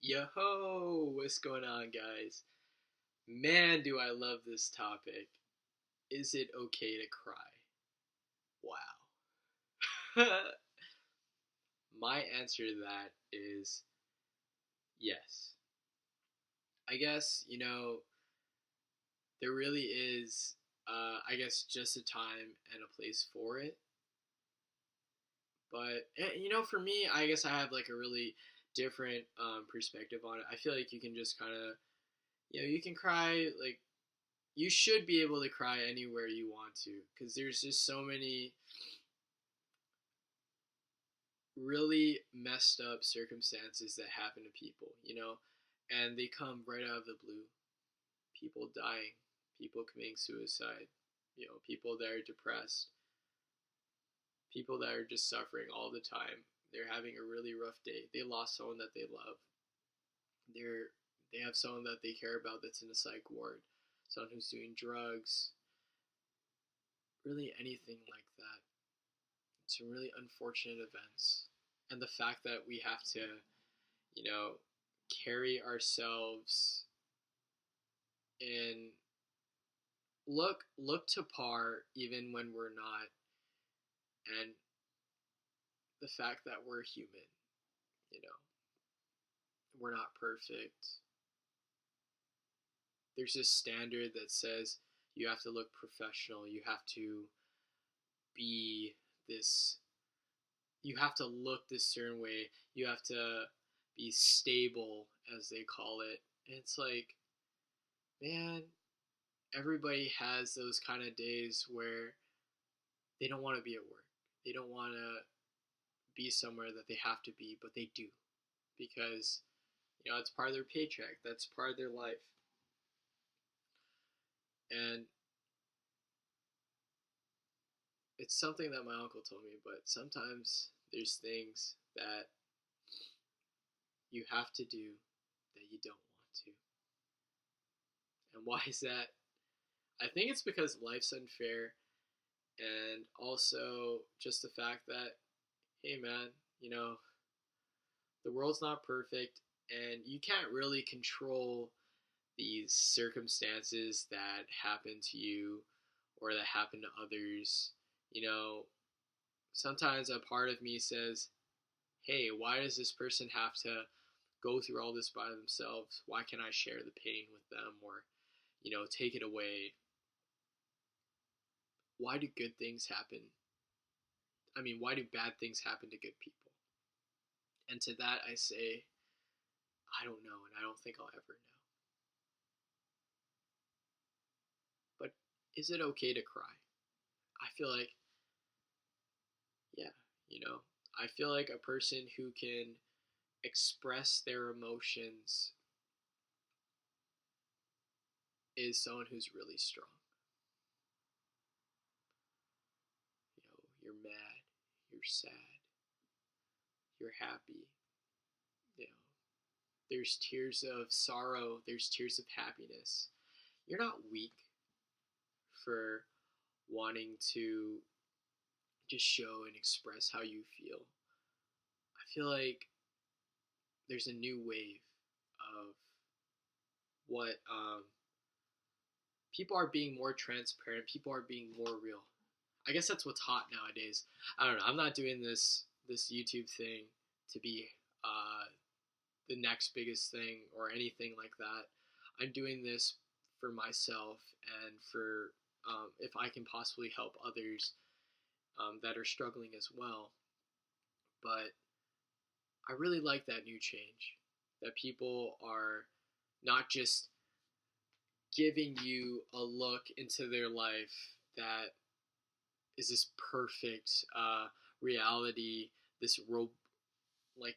Yo, what's going on, guys? Man, do I love this topic. Is it okay to cry? Wow. My answer to that is yes. I guess, there really is, just a time and a place for it. But, for me, I guess I have like a really different perspective on it. I feel like you can just kind of, you can cry like you should be able to cry anywhere you want to because there's just so many really messed up circumstances that happen to people, and they come right out of the blue. People dying, people committing suicide, people that are depressed, people that are just suffering all the time. They're having a really rough day. They lost someone that they love. They have someone that they care about that's in a psych ward, someone who's doing drugs, really anything like that. Some really unfortunate events. And the fact that we have to, you know, carry ourselves and look to par even when we're not, and the fact that we're human, you know, we're not perfect. There's this standard that says you have to look professional, you have to be this you have to look this certain way, you have to be stable as they call it. And it's like, man, everybody has those kind of days where they don't want to be at work. They don't want to be somewhere that they have to be, but they do because it's part of their paycheck. That's part of their life. And it's something that my uncle told me, but sometimes there's things that you have to do that you don't want to. And why is that? I think it's because life's unfair, and also just the fact that, hey man, you know, the world's not perfect, and you can't really control these circumstances that happen to you or that happen to others. You know, sometimes a part of me says, hey, why does this person have to go through all this by themselves? Why can't I share the pain with them or, take it away? Why do good things happen? I mean, why do bad things happen to good people? And to that I say, I don't know, and I don't think I'll ever know. But is it okay to cry? I feel like, yeah, I feel like a person who can express their emotions is someone who's really strong. You're mad, you're sad, you're happy. You know, there's tears of sorrow, there's tears of happiness. You're not weak for wanting to just show and express how you feel. I feel like there's a new wave of what people are being more transparent, people are being more real. I guess that's what's hot nowadays. I don't know. I'm not doing this YouTube thing to be the next biggest thing or anything like that. I'm doing this for myself and for if I can possibly help others that are struggling as well. But I really like that new change that people are not just giving you a look into their life that is this perfect reality, this like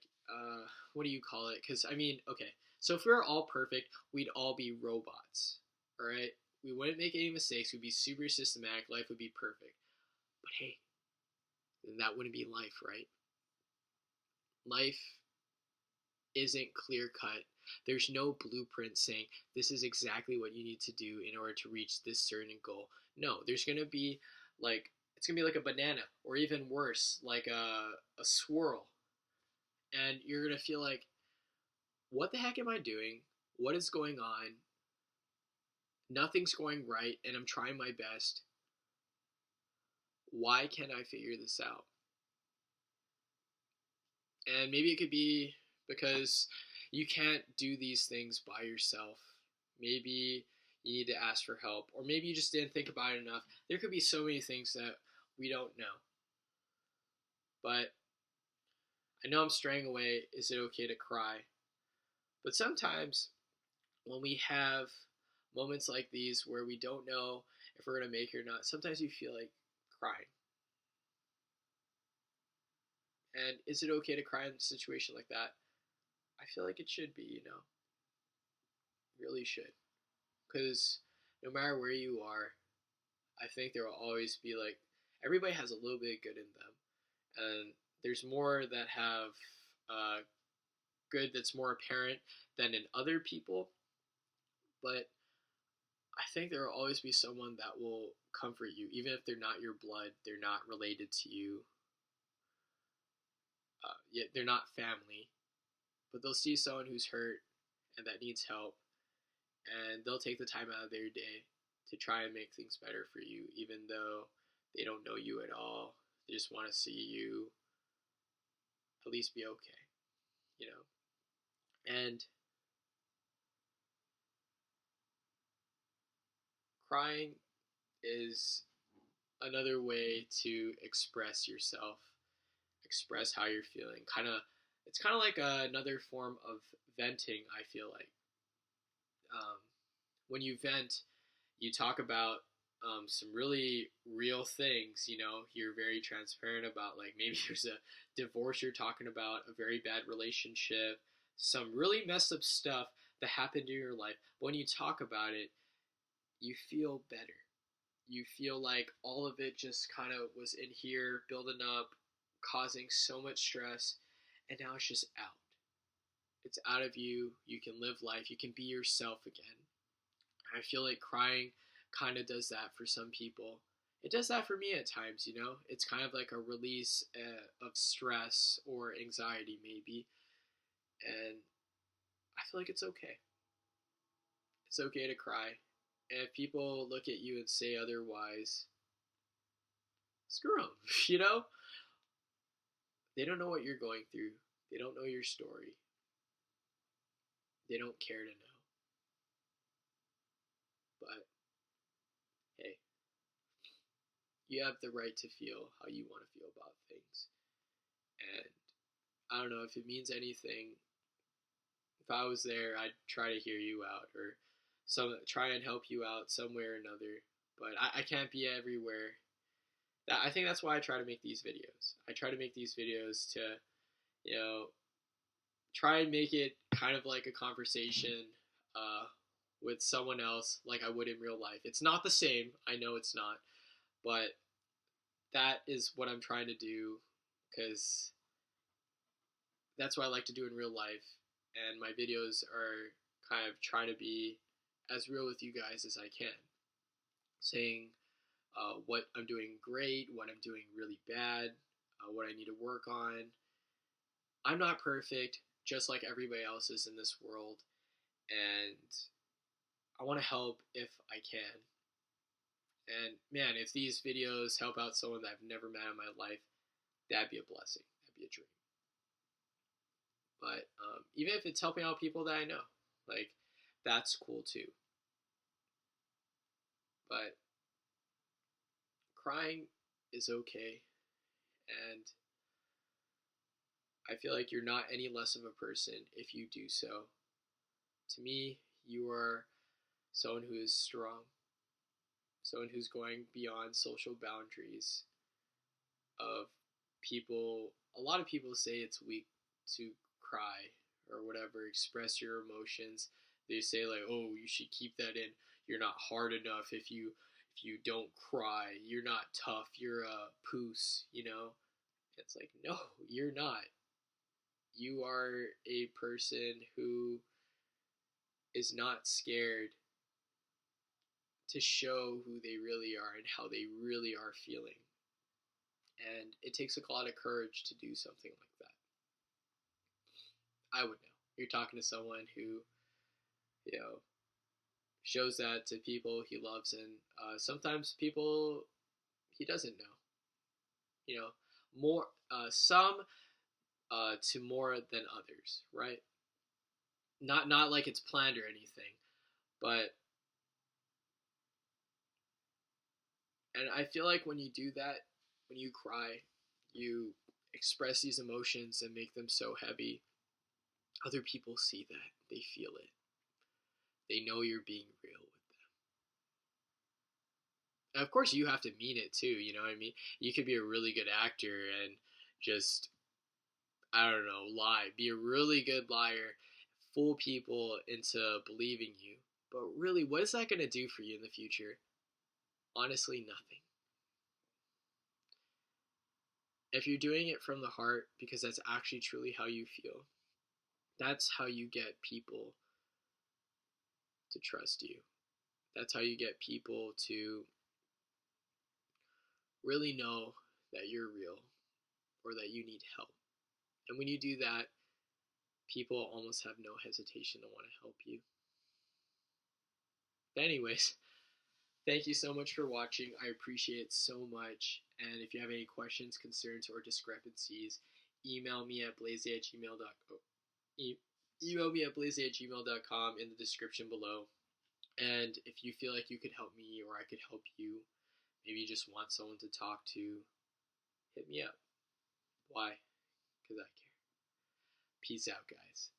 what do you call it? Because I mean, okay, so if we were all perfect, we'd all be robots, all right? We wouldn't make any mistakes. We'd be super systematic. Life would be perfect. But hey, then that wouldn't be life, right? Life isn't clear cut. There's no blueprint saying this is exactly what you need to do in order to reach this certain goal. No, there's gonna be like it's gonna be like a banana, or even worse, like a swirl, and you're gonna feel like, what the heck am I doing? What is going on? Nothing's going right, and I'm trying my best. Why can't I figure this out? And maybe it could be because you can't do these things by yourself. Maybe you need to ask for help, or maybe you just didn't think about it enough. There could be so many things that we don't know. But I know I'm straying away. Is it okay to cry? But sometimes when we have moments like these where we don't know if we're going to make it or not, sometimes you feel like crying. And is it okay to cry in a situation like that? I feel like it should be, really should. Because no matter where you are, I think there will always be like, everybody has a little bit of good in them. And there's more that have good that's more apparent than in other people. But I think there will always be someone that will comfort you, even if they're not your blood, they're not related to you, yet they're not family. But they'll see someone who's hurt and that needs help, and they'll take the time out of their day to try and make things better for you, even though they don't know you at all. They just want to see you at least be okay, you know? And crying is another way to express yourself, express how you're feeling. It's kind of like another form of venting, I feel like. When you vent, you talk about some really real things. You're very transparent about, like, maybe there's a divorce you're talking about, a very bad relationship, some really messed up stuff that happened in your life. But when you talk about it, you feel better. You feel like all of it just kind of was in here, building up, causing so much stress, and now it's just out. It's out of you. You can live life. You can be yourself again. I feel like crying kind of does that for some people. It does that for me at times. It's kind of like a release of stress or anxiety, maybe. And I feel like it's okay. It's okay to cry. And if people look at you and say otherwise, screw them, you know? They don't know what you're going through. They don't know your story. They don't care to know. But, hey, you have the right to feel how you want to feel about things. And I don't know if it means anything. If I was there, I'd try to hear you out or try and help you out some way or another. But I can't be everywhere. I think that's why I try to make these videos. I try to make these videos to, try and make it kind of like a conversation with someone else like I would in real life. It's not the same. I know it's not. But that is what I'm trying to do because that's what I like to do in real life. And my videos are kind of trying to be as real with you guys as I can. Saying what I'm doing great, what I'm doing really bad, what I need to work on. I'm not perfect, just like everybody else is in this world. And I want to help if I can. And man, if these videos help out someone that I've never met in my life, that'd be a blessing. That'd be a dream. But even if it's helping out people that I know, like, that's cool too. But crying is okay. And I feel like you're not any less of a person if you do so. To me, you are someone who is strong, someone who's going beyond social boundaries of people. A lot of people say it's weak to cry or whatever, express your emotions. They say like, oh, you should keep that in. You're not hard enough if you don't cry. You're not tough. You're a puss, It's like, no, you're not. You are a person who is not scared to show who they really are and how they really are feeling. And it takes a lot of courage to do something like that. I would know. You're talking to someone who, you know, shows that to people he loves, and sometimes people he doesn't know. You know, more some to more than others, right? Not like it's planned or anything, but and I feel like when you do that, when you cry, you express these emotions and make them so heavy. Other people see that, they feel it, they know you're being real with them. And of course, you have to mean it too. You know what I mean? You could be a really good actor and just I don't know, lie, be a really good liar, fool people into believing you. But really, what is that going to do for you in the future? Honestly, nothing. If you're doing it from the heart because that's actually truly how you feel, that's how you get people to trust you. That's how you get people to really know that you're real or that you need help. And when you do that, people almost have no hesitation to want to help you. But anyways, thank you so much for watching. I appreciate it so much. And if you have any questions, concerns, or discrepancies, email me at blaze@gmail.com. Email me at blaze@gmail.com in the description below. And if you feel like you could help me or I could help you, maybe you just want someone to talk to, hit me up. Why? Because I care. Peace out, guys.